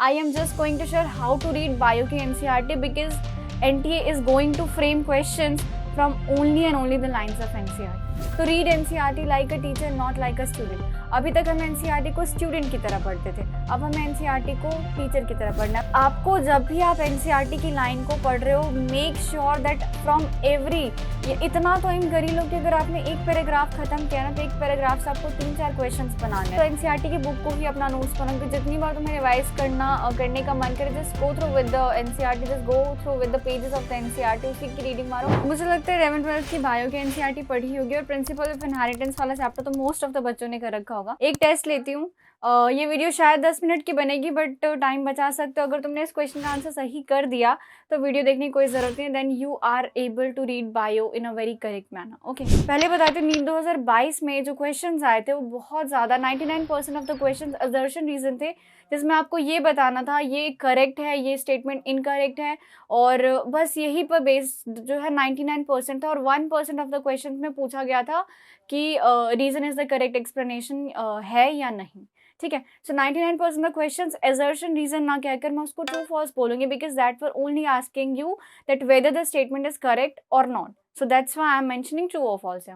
I am just going to share how to read bio की NCERT because NTA is going to frame questions from only and only the lines of NCERT. तो read NCERT like a teacher not like a student. अभी तक हम NCERT को student की तरह पढ़ते थे, अब हमें NCERT को टीचर की तरह पढ़ना है. आपको जब भी आप NCERT की लाइन को पढ़ रहे हो, make sure that from every, ये इतना तो एम कर ही लो कि अगर आपने एक पैराग्राफ खत्म किया ना तो एक पैराग्राफ से आपको 3-4 क्वेश्चंस बनाने हैं. तो NCERT की बुक को ही अपना नोट्स बनाओ कि जितनी बार तुम्हें रिवाइज करने का मन करे, just go through with the NCERT, just go through with the pages of the NCERT, उसी की रीडिंग मारो. मुझे लगता है 11th-12th की बायो की NCERT पढ़ी होगी और प्रिंसिपल ऑफ इनहेरिटेंस वाला चैप्टर तो मोस्ट ऑफ द बच्चों ने कर रखा होगा. एक टेस्ट लेती हूँ. ये वीडियो शायद 10 मिनट की बनेगी बट टाइम बचा सकते हो. अगर तुमने इस क्वेश्चन का आंसर सही कर दिया तो वीडियो देखने की कोई ज़रूरत नहीं. Then you are able to read bio in a very correct manner. Okay, पहले बताते हैं नीट 2022 में जो क्वेश्चंस आए थे वो बहुत ज़्यादा 99% of the questions assertion reason थे, जिसमें आपको ये बताना था ये करेक्ट है, ये स्टेटमेंट इनकरेक्ट है, और बस यही पर बेस जो है 99% था. और 1% ऑफ द क्वेश्चन में पूछा गया था कि reason is the correct explanation है या नहीं. ठीक है. So 99% of questions assertion reason ना कहकर मैं उसको ट्रू फॉल्स बोलूंगी because that were only asking you that whether the statement is correct और not. So that's why I am mentioning true और false.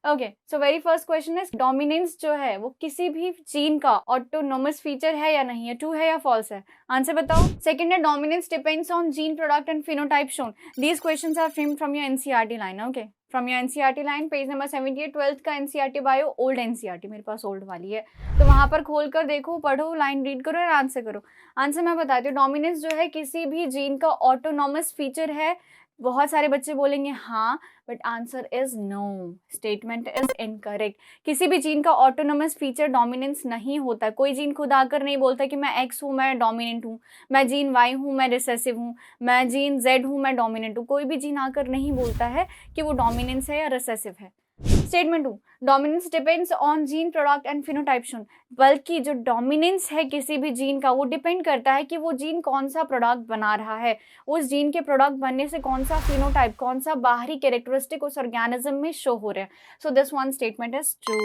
Okay, so very first question is dominance जो है वो किसी भी जीन का autonomous feature है या नहीं है, ट्रू है या फॉल्स है. आंसर बताओ. सेकंड है dominance depends on gene product and phenotype shown. These questions are framed from your NCERT line. Okay, from your NCERT line, page number 78, 12th का एनसीईआरटी बायो, ओल्ड एनसीईआरटी, मेरे पास old वाली है, तो वहां पर खोल कर देखो, पढ़ो, लाइन रीड करो और आंसर करो. आंसर मैं बताती हूँ. डोमिनेंस जो है किसी भी जीन का ऑटोनोमस फीचर है. बहुत सारे बच्चे बोलेंगे हाँ, but answer is no. Statement is incorrect. किसी भी जीन का ऑटोनोमस फीचर डोमिनेंस नहीं होता. कोई जीन खुद आकर नहीं बोलता कि मैं एक्स हूँ, मैं डोमिनेंट हूँ, मैं जीन वाई हूँ, मैं रिसेसिव हूँ, मैं जीन जेड हूँ, मैं डोमिनेंट हूँ. कोई भी जीन आकर नहीं बोलता है कि वो डोमिनेंस है या रिसेसिव है. Statement 2, dominance depends on gene product and phenotype shown. बल्कि जो डोमिनेंस है किसी भी जीन का वो डिपेंड करता है कि वो जीन कौन सा प्रोडक्ट बना रहा है, उस जीन के प्रोडक्ट बनने से कौन सा फिनोटाइप, कौन सा बाहरी कैरेक्टरिस्टिक उस ऑर्गेनिज्म में शो हो रहा है. So this one statement is true.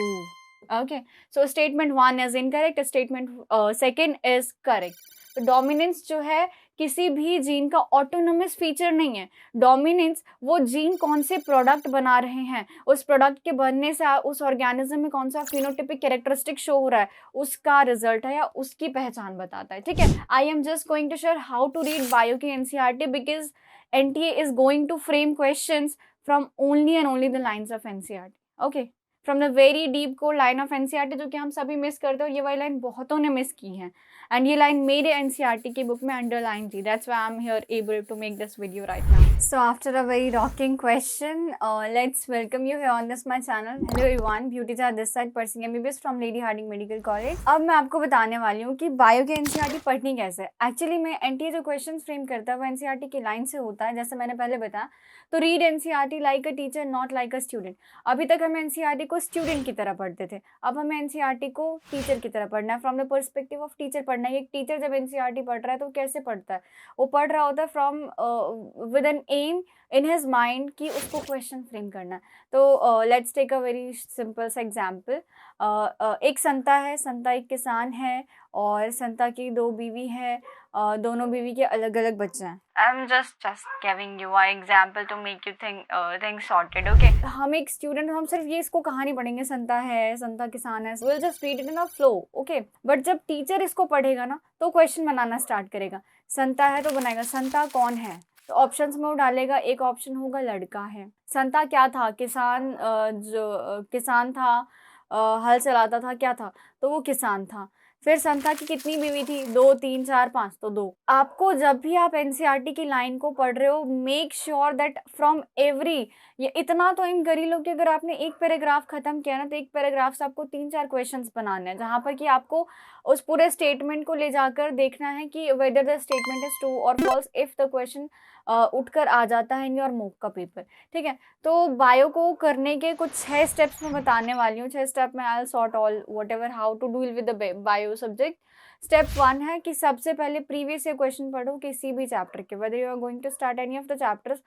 Okay, so statement 1 is incorrect, statement 2 is correct. तो डोमिनेंस जो है किसी भी जीन का ऑटोनोमस फीचर नहीं है. डोमिनेंस वो जीन कौन से प्रोडक्ट बना रहे हैं, उस प्रोडक्ट के बनने से उस ऑर्गेनिज्म में कौन सा फिनोटिपिक कैरेक्टरिस्टिक शो हो रहा है, उसका रिजल्ट है या उसकी पहचान बताता है. ठीक है. I am just going to share how to read bio की NCERT because NTA is going to frame questions from only and only the lines of NCERT. Okay, from the very deep core line of NCERT, जो कि हम सभी miss करते हो. ये वाली line बहुतों ने मिस की है एंड ये लाइन मेरे एनसीईआरटी की बुक में अंडरलाइन थी. That's why I am here able to make this video right now. So after a very rocking question, let's welcome you here on this my channel. Hello everyone, beauty jar this side, pursuing MBBS from Lady Hardinge medical college. अब मैं आपको बताने वाली हूँ कि bio की NCERT पढ़नी कैसे है. एक्चुअली में एनटीए जो क्वेश्चन फ्रेम करता है वो एनसीईआरटी की लाइन से होता है, जैसे मैंने पहले बताया. तो read NCERT like a teacher not like a student. अभी तक हम एनसीईआरटी को स्टूडेंट की तरह पढ़ते थे, अब हमें एनसीईआरटी को टीचर की तरह पढ़ना है. From the perspective of teacher पढ़ना है. एक टीचर जब एनसीईआरटी पढ़ रहा है तो कैसे पढ़ता है, वो पढ़ रहा होता है from with an aim in his mind कि उसको क्वेश्चन फ्रेम करना है. तो let's take a very simple सा एग्जाम्पल. एक संता है, संता एक किसान है और संता की 2 बीवी है. दोनों बीवी के अलग अलग बच्चे हैं. I am just giving you a example to make you think sorted. Okay, हम एक स्टूडेंट, हम सिर्फ ये इसको कहानी पढ़ेंगे, संता है, संता किसान है, will just read it in a flow. Okay, but जब टीचर इसको पढ़ेगा ना तो क्वेश्चन बनाना स्टार्ट करेगा. संता है तो बनाएगा संता कौन है, तो ऑप्शंस में वो डालेगा. एक ऑप्शन होगा लड़का है. संता क्या था, किसान, जो किसान था, हल चलाता था, क्या था, तो वो किसान था. फिर संता की कितनी बीवी थी, 2, 3, 4, 5, तो 2. आपको जब भी आप एनसीईआरटी की लाइन को पढ़ रहे हो, make sure that from every, ये इतना तो एम कर ही लो कि अगर आपने एक पैराग्राफ खत्म किया ना तो एक पैराग्राफ से आपको 3-4 क्वेश्चंस बनाने हैं, जहाँ पर कि आपको उस पूरे स्टेटमेंट को ले जाकर देखना है कि weather the statement is true और फॉल्स इफ द क्वेश्चन उठकर आ जाता है इन योर मॉक का पेपर. ठीक है. तो बायो को करने के कुछ 6 स्टेप्स मैं बताने वाली हूँ. 6 स्टेप में I will sort all whatever how to deal with the bio subject. Step 1 है कि सबसे पहले प्रीवियस ईयर क्वेश्चन पढ़ो किसी भी चैप्टर के, whether you are going to start any of the chapters.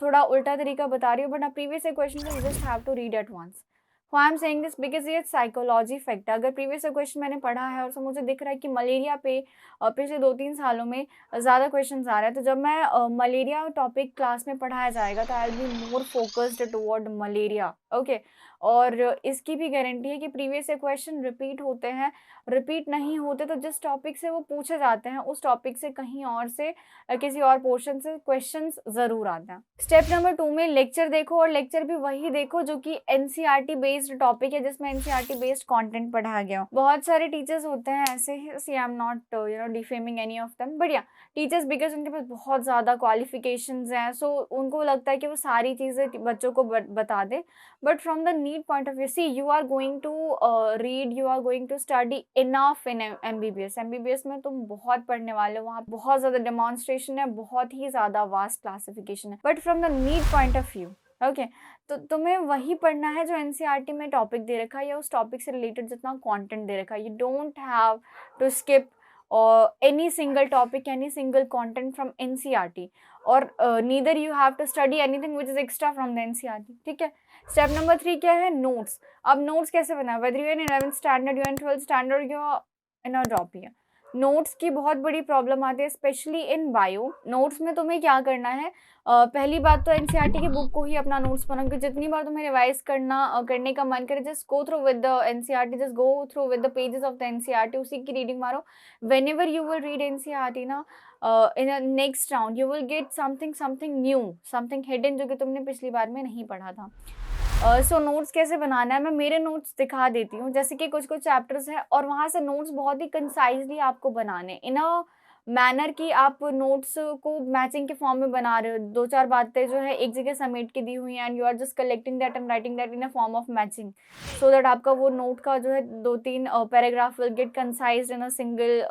थोड़ा उल्टा तरीका बता रही हूँ but previous year question you just have to read at once. I am saying this because ये साइकोलॉजी फैक्ट है। अगर प्रीवियस क्वेश्चन मैंने पढ़ा है और मुझे दिख रहा है कि मलेरिया पे पिछले 2-3 सालों में ज़्यादा क्वेश्चन आ रहे हैं, तो जब मैं मलेरिया टॉपिक क्लास में पढ़ाया जाएगा तो I will be more focused toward malaria, okay. और इसकी भी गारंटी है कि प्रीवियस क्वेश्चन रिपीट होते हैं, रिपीट नहीं होते तो जिस टॉपिक से वो पूछे जाते हैं उस टॉपिक से कहीं और से किसी और पोर्शन से क्वेश्चंस ज़रूर आते हैं। स्टेप नंबर 2 में लेक्चर देखो, और लेक्चर भी वही देखो जो कि एनसीईआरटी बेस्ड टॉपिक है, जिसमें एनसीईआरटी बेस्ड कंटेंट पढ़ाया गया हो। बहुत सारे टीचर्स होते हैं ऐसे ही, see I am not defaming any of them, but या टीचर्स बिकॉज उनके पास बहुत ज़्यादा क्वालिफिकेशंस हैं, सो उनको लगता है कि वो सारी चीज़ें बच्चों को बता दे। But from the need point of view, see you are going to read, you are going to study enough in MBBS. MBBS में तुम बहुत पढ़ने वाले हो, वहाँ बहुत ज़्यादा डेमोन्स्ट्रेशन है, बहुत ही ज़्यादा वास्ट क्लासिफिकेशन है। But from the need point of view, okay, तो तुम्हें वही पढ़ना है जो एनसीईआरटी में टॉपिक दे रखा है या उस टॉपिक से रिलेटेड जितना कंटेंट दे रखा है। You don't have to skip any single topic, any single content from NCERT, or neither you have to study anything which is extra from the NCERT, ठीक है। स्टेप नंबर 3 क्या है? Notes. अब notes कैसे बना, whether you in 11th standard, you in 12th standard, you in a drop year, notes की बहुत बड़ी प्रॉब्लम आती है, स्पेशली इन बायो। नोट्स में तुम्हें क्या करना है, पहली बात तो एनसीईआरटी की बुक को ही अपना नोट्स बनाओ, क्योंकि जितनी बार तुम्हें रिवाइज करने का मन करे, just go through with the NCERT, just go through with the pages of the NCERT, उसी की रीडिंग मारो। Whenever you will read NCERT ना, in next round you will get something new, something hidden, जो कि तुमने पिछली बार में नहीं पढ़ा था। सो नोट्स कैसे बनाना है, मैं मेरे नोट्स दिखा देती हूँ। जैसे कि कुछ चैप्टर्स हैं और वहाँ से नोट्स बहुत ही कंसाइजली आपको बनाने, इन अ मैनर की आप नोट्स को मैचिंग के फॉर्म में बना रहे हो। 2-4 बातें जो है एक जगह समेट के दी हुई हैं, and you are just collecting that and writing that in a form of matching, so that आपका वो नोट का जो है 2-3 paragraph will get concised in a single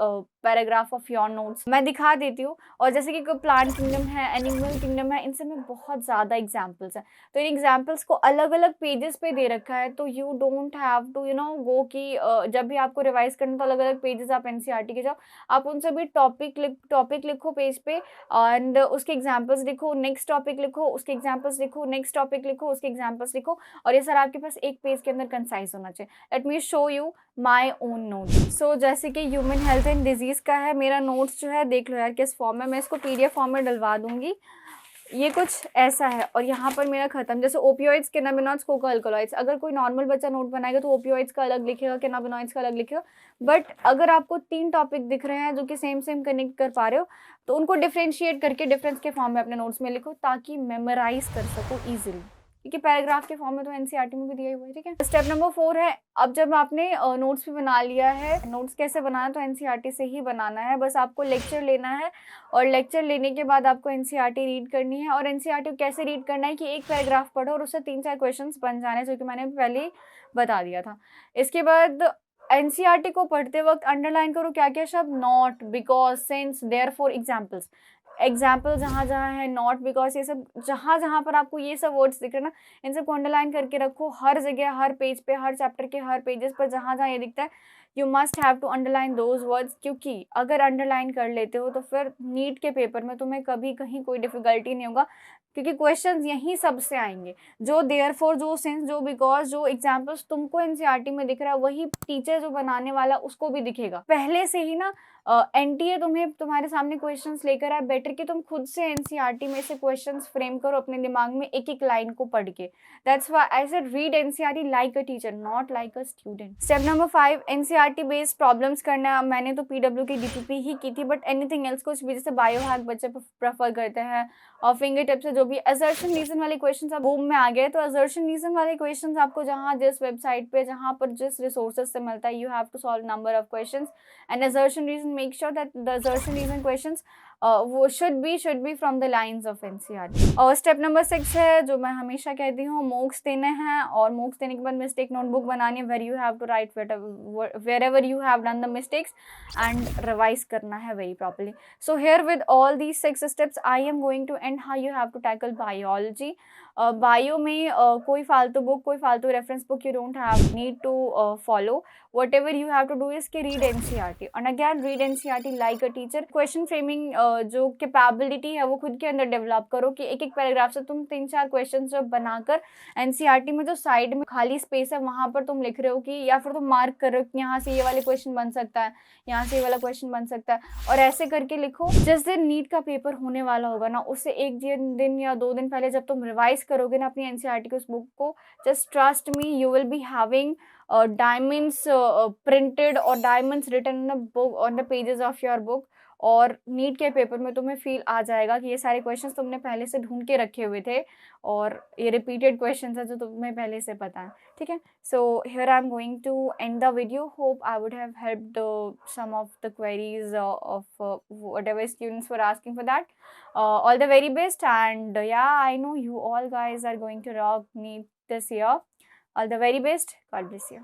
paragraph of your notes. मैं दिखा देती हूँ। और जैसे कि प्लांट किंगडम है, एनिमल किंगडम है, इन सब में बहुत ज़्यादा एग्जाम्पल्स हैं, तो इन एग्जाम्पल्स को अलग अलग पेजेस पे दे रखा है, तो you don't have to go कि जब भी आपको रिवाइज करना तो अलग अलग पेजेस आप एनसीईआरटी के जाओ, आप उन सभी टॉपिक लिखो पेज पे, एंड उसके एग्जाम्पल्स लिखो, नेक्स्ट टॉपिक लिखो, उसके एग्जाम्पल्स लिखो, नेक्स्ट टॉपिक लिखो, उसके एग्जाम्पल्स लिखो, और ये सर आपके पास एक पेज के अंदर कंसाइज होना चाहिए। Let me show you my own notes. So जैसे कि ह्यूमन हेल्थ एंड डिजीज़ का है मेरा नोट्स, जो है देख लो यार किस फॉर्म में, मैं इसको पीडीएफ फॉर्म में डलवा दूंगी। ये कुछ ऐसा है, और यहाँ पर मेरा खत्म। जैसे ओपियोइड्स, कैनाबिनॉइड्स, कोका अल्कलॉइड्स, अगर कोई नॉर्मल बच्चा नोट बनाएगा तो ओपियोइड्स का अलग लिखेगा, कैनाबिनॉइड्स का अलग लिखेगा। बट अगर आपको 3 टॉपिक दिख रहे हैं जो कि सेम कनेक्ट कर पा रहे हो, तो उनको डिफ्रेंशिएट करके डिफरेंस के फॉर्म में अपने नोट्स में लिखो, ताकि मेमोराइज कर सको ईजिली, क्योंकि पैराग्राफ के फॉर्म में तो एनसीईआरटी में भी दिया हुआ है, ठीक है। स्टेप नंबर 4 है, अब जब आपने नोट्स भी बना लिया है, नोट्स कैसे बनाना, तो एनसीईआरटी से ही बनाना है। बस आपको लेक्चर लेना है, और लेक्चर लेने के बाद आपको एनसीईआरटी रीड करनी है। और एनसीईआरटी कैसे रीड करना है कि एक पैराग्राफ पढ़ो और उससे 3-4 क्वेश्चन बन जाने, जो कि मैंने पहले ही बता दिया था। इसके बाद एनसीईआरटी को पढ़ते वक्त अंडरलाइन करो क्या क्या शब्द, not, because, since, therefore, examples. Example जहाँ जहाँ है, नॉट, बिकॉज, ये सब जहाँ जहाँ पर आपको ये सब वर्ड्स दिख रहे हैं ना, इन सबको अंडरलाइन करके रखो, हर जगह, हर पेज पे, हर चैप्टर के हर पेजेस पर जहाँ जहाँ ये दिखता है, you must have to underline those words. क्योंकि अगर अंडरलाइन कर लेते हो तो फिर नीट के पेपर में तुम्हें कभी कहीं कोई डिफिकल्टी नहीं होगा, क्योंकि क्वेश्चंस यहीं सबसे आएंगे। जो देयरफॉर, जो सिंस, जो बिकॉज, जो एग्जाम्पल्स तुमको एनसीईआरटी में दिख रहा है, वही टीचर जो बनाने वाला उसको भी दिखेगा पहले से ही ना। एनटीए तुम्हें तुम्हारे सामने क्वेश्चंस लेकर आए, बेटर कि तुम खुद से एनसीईआरटी में से क्वेश्चंस फ्रेम करो अपने दिमाग में, एक एक लाइन को पढ़ के। That's why I said read NCERT like a teacher, not like a student. Step number 5, NCERT based problems करना। मैंने तो पीडब्ल्यू की डीपीपी ही की थी, बट एनीथिंग एल्स, कुछ भी, जैसे बायोहैक बच्चे प्रेफर करते हैं, और फिंगर टिप से जो भी असर्शन रीजन वाले क्वेश्चंस अब बूम में आ गए, तो असर्शन रीजन वाले क्वेश्चंस आपको जहाँ जिस वेबसाइट पे, जहाँ पर जिस रिसोर्सेज से मिलता है, you have to solve number of questions, and assertion reason, make sure that the assertion reason questions वो should be from the lines of NCERT. और स्टेप नंबर 6 है, जो मैं हमेशा कहती हूँ, मॉक्स देने हैं, और मॉक्स देने के बाद मिस्टेक नोटबुक बनानी है, where you have to write wherever you have done the mistakes, and revise करना है very properly. So here with all these 6 steps I am going to end how you have to tackle biology. Bio में कोई फालतू book, कोई फालतू reference book you don't have need to follow. Whatever you have to do is कि read NCERT, and again read NCERT like a teacher. Question framing जो capability है वो खुद के अंदर डेवलप करो कि एक एक पैराग्राफ से तुम 3-4 क्वेश्चन जब बनाकर एनसीईआरटी में जो साइड में खाली स्पेस है वहाँ पर तुम लिख रहे हो कि, या फिर तुम मार्क कर रहे हो कि यहाँ से ये वाले क्वेश्चन बन सकता है, यहाँ से ये वाला क्वेश्चन बन सकता है, और ऐसे करके लिखो। जिस दिन नीट का पेपर होने वाला होगा ना, उससे 1 दिन या 2 दिन पहले जब तुम रिवाइज करोगे ना अपनी एनसीईआरटी की उस बुक को, just trust me, you will be having diamonds printed or diamonds written in the book on the pages of your book। और नीट के पेपर में तुम्हें फील आ जाएगा कि ये सारे क्वेश्चंस तुमने पहले से ढूंढ के रखे हुए थे और ये रिपीटेड क्वेश्चंस है जो तुम्हें पहले से पता है, ठीक है। So here I am going to end the video. Hope I would have helped some of the queries of whatever students were asking for that। All the very best, and yeah, I know you all guys are going to rock NEET this year। All the very best. God bless you.